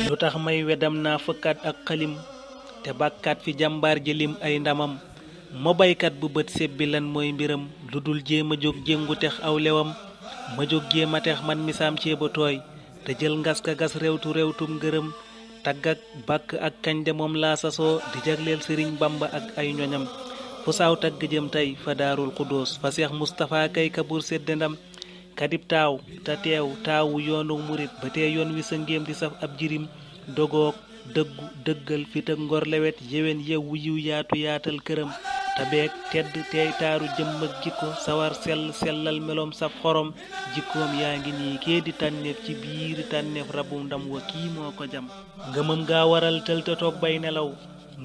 lu tax may wedam naa fëkkaat ak xalim te bàkkaat fi jàmbaar jëlim ay ndamam ma baykat bu bët sebbi lan mooy mbiram lu dul jéema jóg jéngu tex aw lewam ma jóg jéema tex man misaam ceeba tooy te jël ngas ka gas rewtu rewtum ngërëm tagg ak bàkk ak kañ de moom laa sasoo di jagleel sëriñ bamba ak ay ñoñam fu saaw tagg jëm tey fa daarul xudóos fa seex mustapha kay kabur sedde ndam kadib taaw te teew taawu yoonu murit ba tee yoon wi sa ngéem di saf ab jirim dogoog dëggu dëggal fit ak ngor lewet yéwén yewu yiw yaatu yaatal këram tabeek tedd teey taaru jëmm ak jikko sawar sellal meloom saf xorom jikkoom yaa ngi nii kee di tànneef ci biiri tànneef rabu ndam wa kii moo ko jam ngëmam gaa waral tëlta toog bay nelaw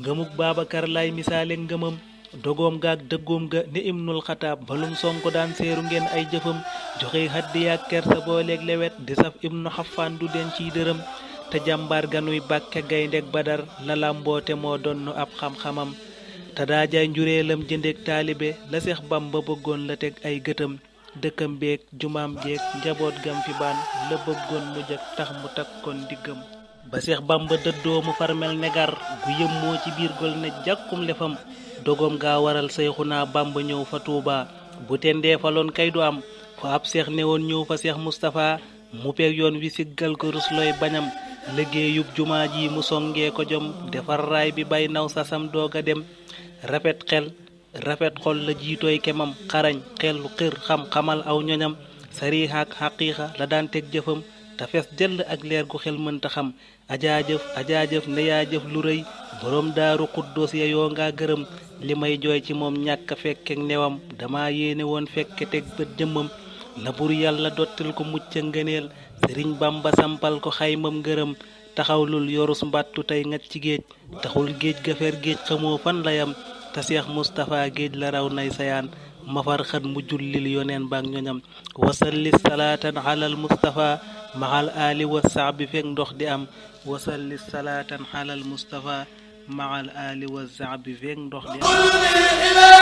ngëmuk baabakar lay misaale ngëmam dogoom gaak dëggoom ga ne ibnul xataab balum sonko daan seeru ngeen ay jëfam joxe haddiyaak kersa booleeg lewet di saf ibnu xafaan du den ciy dërëm te jàmbaar ganuy bàkke gayndeg badar la làmboote moo donnu ab xam-xamam te daa jaay njureelam jëndeek taalibe la seex bamba bëggoon la teg ay gëtam dëkkam beek jumaam jeek njaboot gam fi baan la bëggoon mu jak tax mu takkoon diggam ba seex bamba dëddoo mu farmel negar gu yëmmoo ci biir gol ne jàkkum lefam dogoom gaa waral sayxunaa bamba ñëw fa tuuba bu tendee faloon kay du am fa ab seex newoon ñëw fa seex mustapha mu peeg yoon wi siggal ko ruslooy bañam liggéeyub jumaa ji mu songee ko jom defar raay bi bay naw sasam dooga dem rafet xel rafet xol la jiitooy kemam xarañ xel xër xam-xamal aw ñoñam sariixaak xaqiiqa la daan teg jëfam te fees dell ak leer gu xel mënta xam ajaajëf ne yaa jëf lu rëy boroom daaru xuddoos ya yoo nga gërëm li may jooy ci moom ñàkk fekkek newam dama yéene woon fekke teg bët jëmmam na bur yàlla dottil ko mucc ngëneel sëriñ bamba sampal ko xaymam ngërëm taxawlul yorus mbattu tey ngat ci géej taxul géej gafer géej xamoo fan layam te seex mustapha géej la raw nay sayaan mafar xat mu jullil yoneen baak ñoñam wasalli salaatan alal mustapha maxal ali wa saabi fekk ndox di am wasalli salaatan alal mustapha maxal ali wa saabi fekk ndox di am